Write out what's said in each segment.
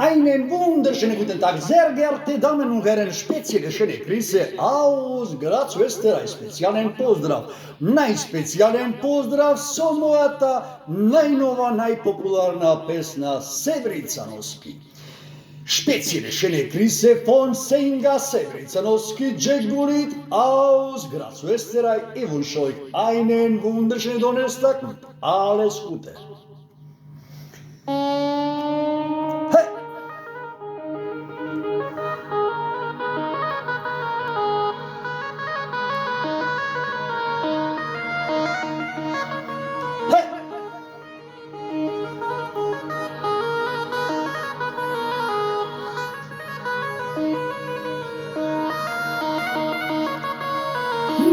Einen wunderschönen guten Tag, sehr geehrte Damen und Herren, spezielle schöne Grüße aus Graz, Österreich, specijalen pozdrav. Najspecijalен pozdrav со мојата најнова, најпопуларна песна Севрицановски. Spezielle schöne Grüße von Senga Sevrizanoski, Džegulit aus Graz, Österreich. Ich wünsche euch einen wunderschönen Donnerstag und alles Gute. Hey! Hey!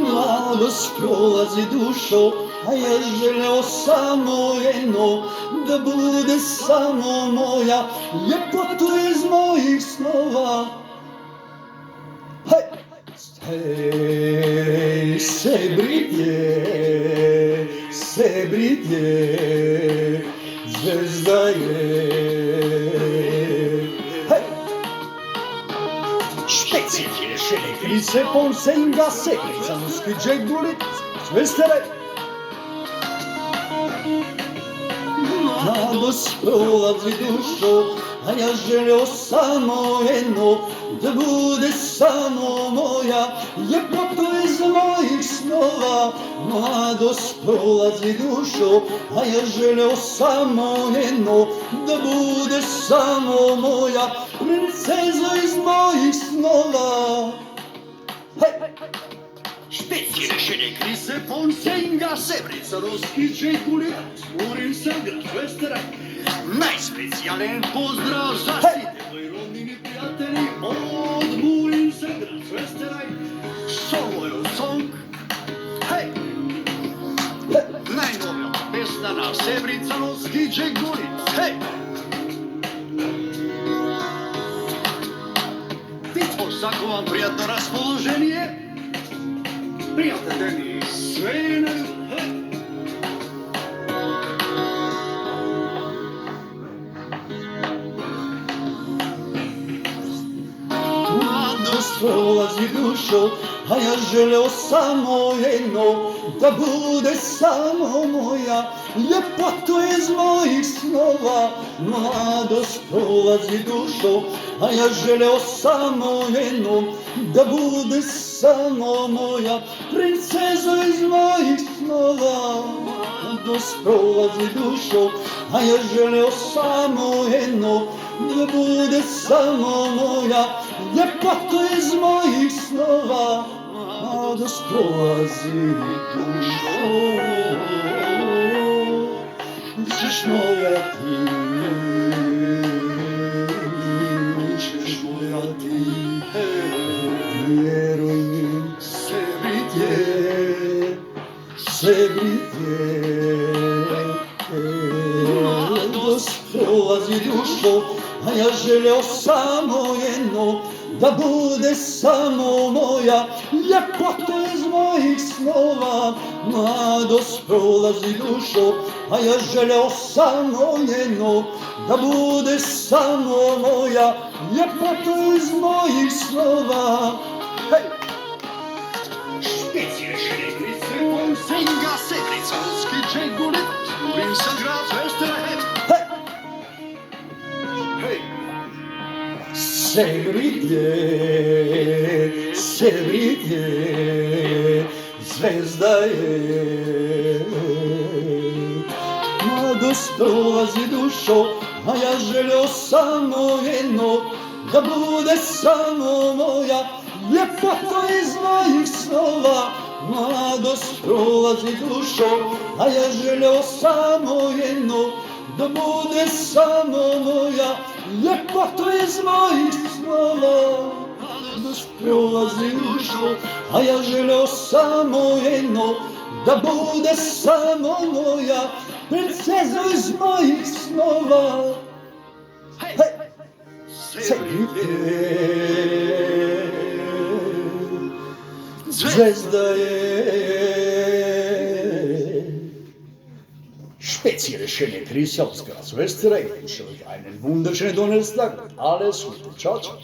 Mladost prolazi dušo, a ja želeo samo jedno, da bude samo moja, ljepotu iz mojih snova. Hej! Hej, Sebritje, zvezda je. Hej! Spezielle schöne Grüße von Senga Sevrizanoski, Džegulit, Österreich. Mladost prolazi dušo, a ja želeo samo jedno, da bude samo moja, ljepotu iz mojih snova. Mladost prolazi dušo, a ja želeo samo jedno, da bude samo moja, princezo iz mojih snova. Hej! Spezielle schöne Grüße von Senga Sevrizanoski, Džegulit, Urinsa, Graz, Österreich. Najspecijalен pozdrav za site moji rodnini prijatelji od Urinsa, Graz, Österreich. Solojo song. Hej! Najnovija pesna na Sevrizanoski, Džegulit. Hej! Vidimo svako vam prijatno raspoloženje. Prijatelji, sve na ljubav. Mladost prolazi dušo, a ja želeo samo jedno, da bude samo moja, ljepotu iz mojih snova. Mladost prolazi dušo, a ja želeo samo jedno, da bude samo moja, princezo iz mojih snova. Mladost prolazi dušo, a ja želeo samo jedno, da bude samo moja, ljepotu iz mojih snova. Mladost prolazi dušo, ćeš moja ti, ćeš moja ti, vjeruj mi, Sebritje. Mladost prolazi dušo, a ja želeo samo jedno, da bude samo moja, ljepotu iz mojih snova. Mladost prolazi dušo, a ja želeo samo jedno, da bude samo moja, ljepotu iz mojih snova. Hej! Spezielle schöne Grüße von Senga Sevrizanoski, Džegulit, Urinsa, Graz, Österreich. Hej! Hej! Sebritje, zvezda je. Mladost prolazi dušo, a ja želeo samo jedno, da bude samo moja, ljepotu iz mojih snova. Mladost prolazi dušo, a ja želeo samo jedno, da bude samo moja, ljepotu iz mojih snova. Mladost prolazi dušo, a ja želeo samo jedno, da bude samo moja, princezo iz mojih snova. Hej! Zvezda je. spezielle schöne Grüße aus Graswösterreich. Ich wünsche euch einen wunderschönen Donnerstag. Alles Gute. Ciao, ciao.